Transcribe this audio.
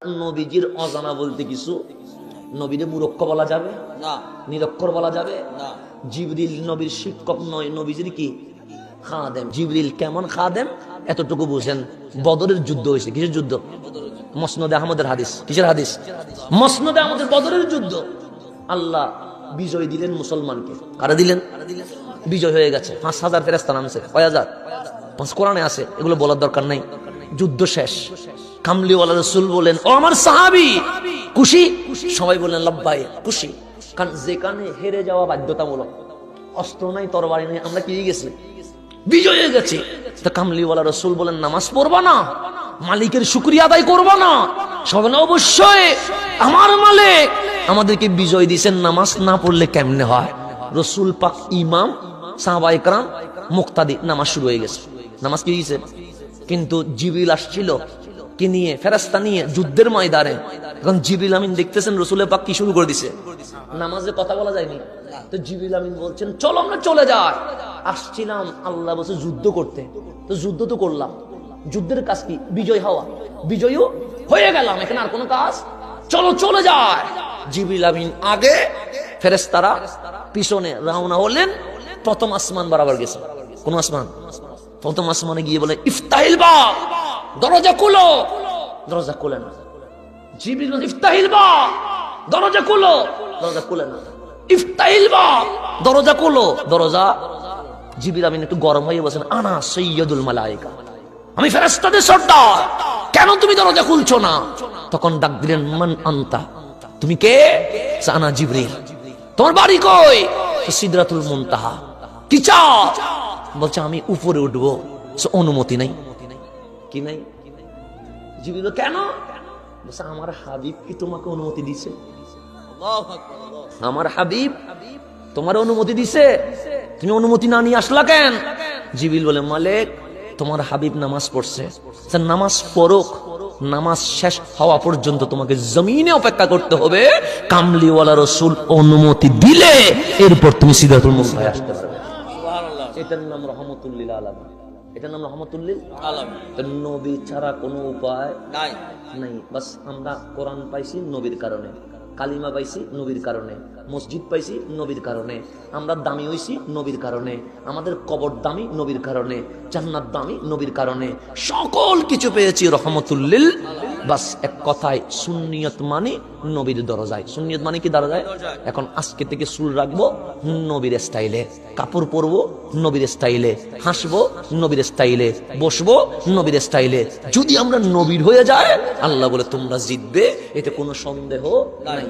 নবীজির অজানা বলতে কিছু, নবীরে মূর্খ বলা যাবে না, নিরক্ষর বলা যাবে না। জিবরিল নবীর শিক্ষক নয়, নবীজির কি খাদেম। জিবরিল কেমন খাদেম এতটুকু বুঝেন। বদরের যুদ্ধ হয়েছে, কিসের যুদ্ধ? মসনদে আহমদের হাদিস। কিসের হাদিস? মসনদে আহমদের বদরের যুদ্ধ। আল্লাহ বিজয় দিলেন মুসলমানকে। কারা দিলেন? বিজয় হয়ে গেছে। 5,000 ফেরেশতা নামছে। কয় হাজার? কোরআনে আছে, এগুলো বলার দরকার নাই। যুদ্ধ শেষ। কামলিওয়ালা রাসূল বলেন, ও আমার সাহাবী, খুশি? সবাই বললেন লাব্বাই, খুশি। কারণ যেখানে হেরে যাওয়া বাধ্যতামূলক, অস্ত্র নাই, তরবারি নাই, আমরা কি গেছি? বিজয় হয়ে গেছি। তা কামলিওয়ালা রাসূল বলেন, নামাজ পড়বা না? মালিকের শুকরিয়া আদায় করবা না? সবাই অবশ্যই, আমার মালিক আমাদেরকে বিজয় দিয়েছেন, নামাজ না পড়লে কেমনে হয়? রাসূল পাক ইমাম, সাহাবায়ে কেরাম মুক্তাদি, নামাজ শুরু হয়ে গেছে। নামাজ কি হয়েছে? কিন্তু জিবরিল আসছিল কি নিয়ে? ফেরেশতা নিয়ে, যুদ্ধের ময়দানে। এখন জিবরিল আমিন দেখতেছেন রাসূলের পাক কি শুরু করে দিছে। নামাজে কথা বলা যায়নি, তো জিবরিল আমিন বলছেন, চলো আমরা চলে যাই। আসছিলাম আল্লাহ বলছে যুদ্ধ করতে, তো যুদ্ধ তো করলাম। যুদ্ধের কাজ কি? বিজয় হওয়া। বিজয়ও হয়ে গেলাম, এখানে আর কোনো কাজ, চলো চলে যায়। জিবরিল আমিন আগে, ফেরেশতারা পিছনে রওনা হলেন। প্রথম আসমান বরাবর গেছে। কোন আসমান? প্রথম আসমানে গিয়ে বলে, ইফতাহিল বাব, দরজা খুলো। দরজা খুলে না। জিবরিল বলে, ইফতাহিল বাব, দরজা খুলো। দরজা খুলে না। ইফতাহিল বাব, দরজা খুলো। দরজা। জিবরিল আমিন একটু গরম হয়ে বলেন, আনা সাইয়্যিদুল মালায়েকা, আমি ফেরেশতাদের সর্দার, কেন তুমি দরজা খুলছো না? তখন ডাক দিলেন, মান আনতা, তুমি কে? আনা জিবরিল। তোমার বাড়ি কই? সিদরাতুল মুনতাহা। কি চাও? বলছে আমি উপরে উঠবো। অনুমতি নাই। কি নাই? জিবরিল, কেন? বলছে আমার হাবিব কি তোমাকে অনুমতি দিছে? আমার হাবিব তোমার অনুমতি দিছে, তুমি অনুমতি না নিয়ে আসলা কেন? জিবরিল বলে, মালিক তোমার হাবিব নামাজ পড়ছে, নামাজ পড়ুক, নামাজ শেষ হওয়া পর্যন্ত তোমাকে জমিনে অপেক্ষা করতে হবে। কামলিওয়ালা রাসূল অনুমতি দিলে এরপর তুমি সিদরাতুল মুনতাহায় আসতে পারবে। এটার নাম রহমতুল লিল আলামিন। এটার নাম রহমতুল লিল আলামিন। নবী ছাড়া কোনো উপায় নাই। বাস আমরা কোরআন পাইছি নবীর কারণে, কালিমা পাইছি নবীর কারণে, মসজিদ পাইছি নবীর কারণে, আমরা দামি হইছি নবীর কারণে, আমাদের কবর দামি নবীর কারণে, জান্নাত দামি নবীর কারণে, সকল কিছু পেয়েছি রহমতুল লিল। বাস এক কথায় সুন্নিয়ত মানে নবীর দরজায়। সুন্নিয়ত মানে কি? দরজায়। এখন আজকে থেকে চুল রাখবো নবীর স্টাইলে, কাপড় পরবো নবীর স্টাইলে, হাসবো নবীর স্টাইলে, বসবো নবীর স্টাইলে। যদি আমরা নবীর হয়ে যায়, আল্লাহ বলে তোমরা জিতবে, এতে কোনো সন্দেহ নাই।